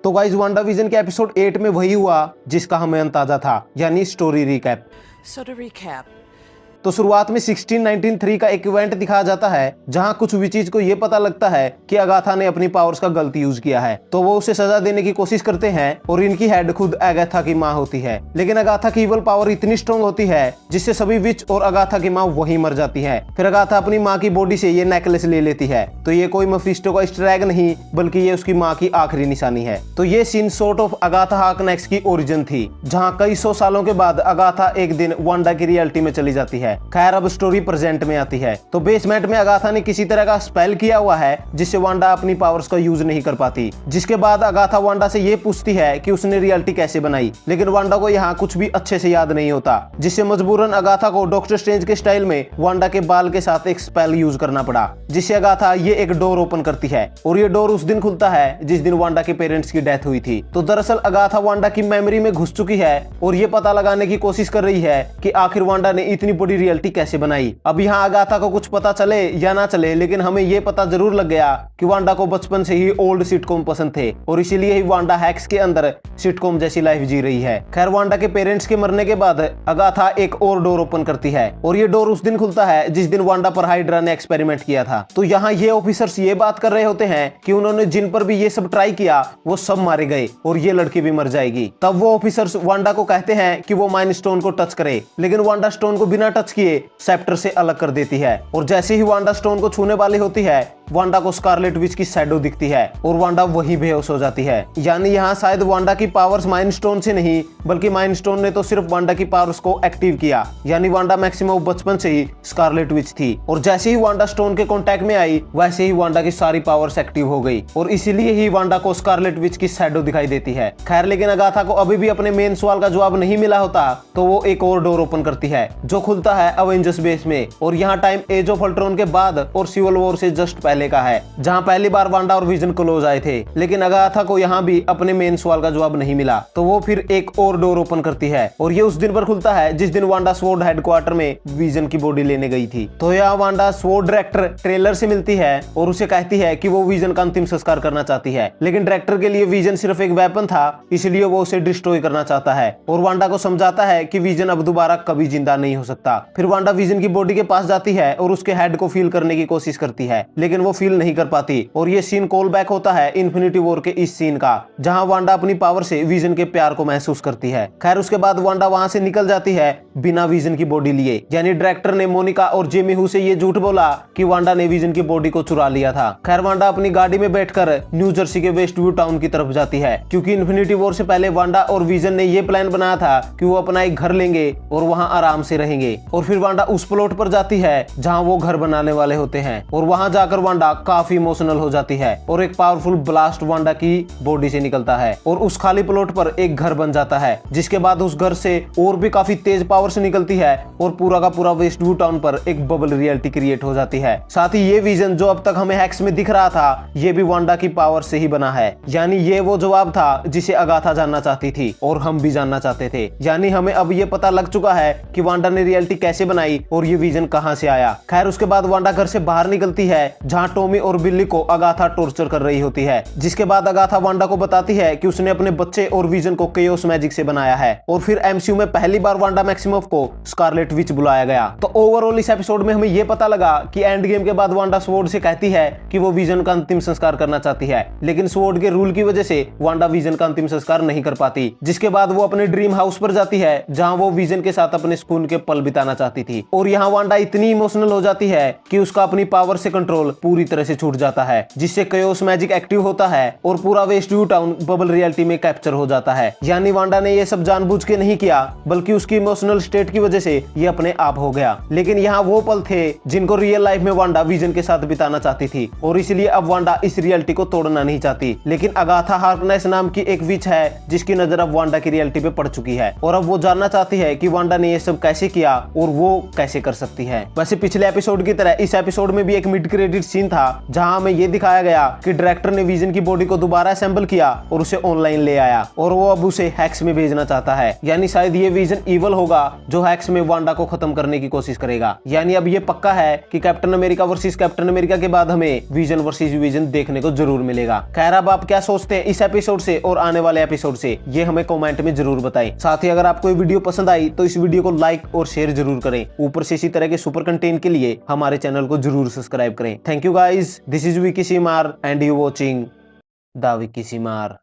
तो guys Wanda vision के episode 8 में वही हुआ जिसका हमें अंदाजा था, यानी story recap. So to recap, तो शुरुआत में 1693 का एक इवेंट दिखाया जाता है जहां कुछ विचीज को यह पता लगता है कि अगाथा ने अपनी पावर्स का गलत यूज किया है, तो वो उसे सजा देने की कोशिश करते हैं और इनकी हेड खुद अगाथा की मां होती है। लेकिन अगाथा की इवल पावर इतनी स्ट्रॉन्ग होती है जिससे सभी विच और अगाथा की मां वहीं मर जाती है। फिर अगाथा अपनी मां की बॉडी से ये नेकलेस ले लेती है, तो ये कोई मेफिस्टो का ईस्टर एग नहीं बल्कि ये उसकी मां की आखिरी निशानी है। तो ये सीन सॉर्ट ऑफ अगाथा हार्कनेक्स की ओरिजिन थी, जहां कई सौ सालों के बाद अगाथा एक दिन वांडा की रियलिटी में चली जाती है। खैर अब स्टोरी प्रेजेंट में आती है। तो बेसमेंट में अगाथा ने किसी तरह का स्पेल किया हुआ है जिससे वांडा अपनी पावर्स का यूज नहीं कर पाती। जिसके बाद अगाथा वांडा से ये पूछती है कि उसने रियलिटी कैसे बनाई, लेकिन वांडा को यहाँ कुछ भी अच्छे से याद नहीं होता, जिससे मजबूरन अगाथा को डॉक्टर स्ट्रेंज के स्टाइल में वांडा के बाल के साथ एक स्पेल यूज करना पड़ा, जिससे अगाथा ये एक डोर ओपन करती है और ये डोर उस दिन खुलता है जिस दिन वांडा के पेरेंट्स की डेथ हुई थी। तो दरअसल अगाथा वांडा की मेमोरी में घुस चुकी है और ये पता लगाने की कोशिश कर रही है कि आखिर वांडा ने इतनी बड़ी रियलिटी कैसे बनाई। अब यहाँ अगाथा को कुछ पता चले या ना चले, लेकिन हमें ये पता जरूर लग गया कि वांडा को बचपन से ही ओल्ड सिटकॉम पसंद थे और इसीलिए ही वांडा हैक्स के अंदर सिटकॉम जैसी लाइफ जी रही है। खैर वांडा के पेरेंट्स के मरने के बाद अगाथा एक और डोर ओपन करती है और ये डोर उस दिन खुलता है जिस दिन वांडा पर हाइड्रा ने एक्सपेरिमेंट किया था। तो यहाँ ये ऑफिसर्स ये बात कर रहे होते हैं कि उन्होंने जिन पर भी ये सब ट्राई किया वो सब मारे गए और ये लड़की भी मर जाएगी। तब वो ऑफिसर्स वांडा को कहते हैं कि वो माइंड स्टोन को टच करे, लेकिन वांडा स्टोन को बिना टच किए सेप्टर से अलग कर देती है और जैसे ही वांडा स्टोन को छूने वाली होती है वांडा को स्कारलेट विच की शैडो दिखती है और वांडा वही बेहोश हो जाती है। यानी यहाँ शायद वांडा की पावर्स माइंड स्टोन से नहीं बल्कि माइंड स्टोन ने तो सिर्फ वांडा की पावर्स को एक्टिव किया, यानी वांडा मैक्सिमम बचपन से ही स्कारलेट विच थी और जैसे ही वांडा स्टोन के कांटेक्ट में आई वैसे ही वांडा की सारी पावर्स एक्टिव हो गई और इसीलिए ही वांडा को स्कारलेट विच की शैडो दिखाई देती है। खैर लेकिन अगाथा को अभी भी अपने मेन सवाल का जवाब नहीं मिला होता, तो वो एक और डोर ओपन करती है जो खुलता है अवेंजर्स बेस में और यहाँ टाइम एज ऑफ अल्ट्रॉन के बाद और सिविल वॉर से जस्ट पहले का है, जहां पहली बार वांडा और विजन क्लोज आए थे। लेकिन अगाथा को यहाँ भी अपने मेन सवाल का जवाब नहीं मिला, तो वो फिर एक और डोर ओपन करती है और ये उस दिन पर खुलता है जिस दिन वांडा स्वॉर्ड हेडक्वार्टर में विजन की बॉडी लेने गई थी। तो यहाँ वांडा स्वॉर्ड डायरेक्टर ट्रेलर से मिलती है और उसे कहती है कि वो विजन का अंतिम संस्कार करना चाहती है, लेकिन डायरेक्टर के लिए विजन सिर्फ एक वेपन था, इसलिए वो उसे डिस्ट्रॉय करना चाहता है और वांडा को समझाता है कि विजन अब दोबारा कभी जिंदा नहीं हो सकता। फिर वांडा विजन की बॉडी के पास जाती है और उसके हेड को फील करने की कोशिश करती है, लेकिन वो फील नहीं कर पाती और ये सीन कॉल बैक होता है इन्फिनिटी वॉर के इस सीन का, जहां वांडा अपनी पावर से विजन के प्यार को महसूस करती है। खैर उसके बाद वांडा वहां से निकल जाती है बिना विजन की बॉडी लिए, यानी डायरेक्टर ने मोनिका और जेमी हू से ये झूठ बोला कि वांडा ने विजन की बॉडी को चुरा लिया था। खैर वांडा अपनी गाड़ी में बैठकर न्यू जर्सी के वेस्ट व्यू टाउन की तरफ जाती है, क्योंकि इन्फिनिटी वॉर से पहले वांडा और विजन ने ये प्लान बनाया था कि वो अपना एक घर लेंगे और वहां आराम से रहेंगे। और फिर वांडा उस प्लॉट पर जाती है जहां वो घर बनाने वाले होते हैं और वहां जाकर वांडा काफी इमोशनल हो जाती है और एक पावरफुल ब्लास्ट वांडा की बॉडी से निकलता है और उस खाली प्लॉट पर एक घर बन जाता है, जिसके बाद उस घर से और भी काफी तेज पावर से निकलती है और पूरा का पूरा वेस्ट व्यू टाउन पर एक बबल रियलिटी क्रिएट हो जाती है। साथ ही ये विजन जो अब तक हमें हैक्स में दिख रहा था ये भी वांडा की पावर से ही बना है, यानी ये वो जवाब था जिसे अगाथा जानना चाहती थी और हम भी जानना चाहते थे। यानी हमें अब ये पता लग चुका है कि वांडा ने रियलिटी कैसे बनाई और ये विजन कहां से आया। खैर उसके बाद वांडा घर से बाहर निकलती है जहां टॉमी और बिल्ली को अगाथा टॉर्चर कर रही होती है, जिसके बाद अगाथा वांडा को बताती है कि उसने अपने बच्चे और विजन को केओस मैजिक से बनाया है और फिर एमसीयू में पहली बार वांडा मैक्सिमोफ को स्कारलेट विच बुलाया गया। तो ओवरऑल इस एपिसोड में हमें यह पता लगा कि एंड गेम के बाद वांडा स्वॉर्ड से कहती है कि वो विजन का अंतिम संस्कार करना चाहती है, लेकिन स्वॉर्ड के रूल की वजह से वांडा विजन का अंतिम संस्कार नहीं कर पाती, जिसके बाद वो अपने ड्रीम हाउस पर जाती है जहां वो विजन के साथ अपने स्कूल के पल बिताना चाहती थी। और यहाँ वांडा इतनी इमोशनल हो जाती है कि उसका अपनी पावर से कंट्रोल पूरी तरह से छूट जाता है, जिससे केओस मैजिक एक्टिव होता है और पूरा Westview town bubble reality में कैप्चर हो जाता है। यानी वांडा ने ये सब जानबूझ के नहीं किया बल्कि उसकी इमोशनल स्टेट की वजह से ये अपने आप हो गया। लेकिन यहाँ वो पल थे जिनको रियल लाइफ में वांडा विजन के साथ बिताना चाहती थी और इसलिए अब वांडा इस रियलिटी को तोड़ना नहीं चाहती। लेकिन अगाथा हार्कनेस नाम की एक विच है जिसकी नजर अब वांडा की रियलिटी पे पड़ चुकी है और अब वो जानना चाहती है कि वांडा ने ये सब कैसे किया और वो कैसे कर सकती है। वैसे पिछले एपिसोड की तरह इस एपिसोड में भी एक मिड क्रेडिट सीन था जहां हमें ये दिखाया गया कि डायरेक्टर ने विजन की बॉडी को दोबारा असेंबल किया और उसे ऑनलाइन ले आया और वो अब उसे हैक्स में भेजना चाहता है। यानी शायद ये विजन ईवल होगा जो हैक्स में वांडा को खत्म करने की कोशिश करेगा। यानी अब ये पक्का है कि captain America versus captain America के बाद हमें विजन वर्सेस विजन देखने को जरूर मिलेगा। खैर अब आप क्या सोचते हैं इस एपिसोड से और आने वाले एपिसोड से, ये हमें कमेंट में जरूर बताएं। साथ ही अगर आपको ये वीडियो पसंद आई तो इस वीडियो को लाइक और शेयर जरूर करें। ऊपर से इसी तरह के सुपर कंटेंट के लिए हमारे चैनल को जरूर सब्सक्राइब करें। Thank you guys, this is Vicky Seemar and you watching the Vicky सीमार।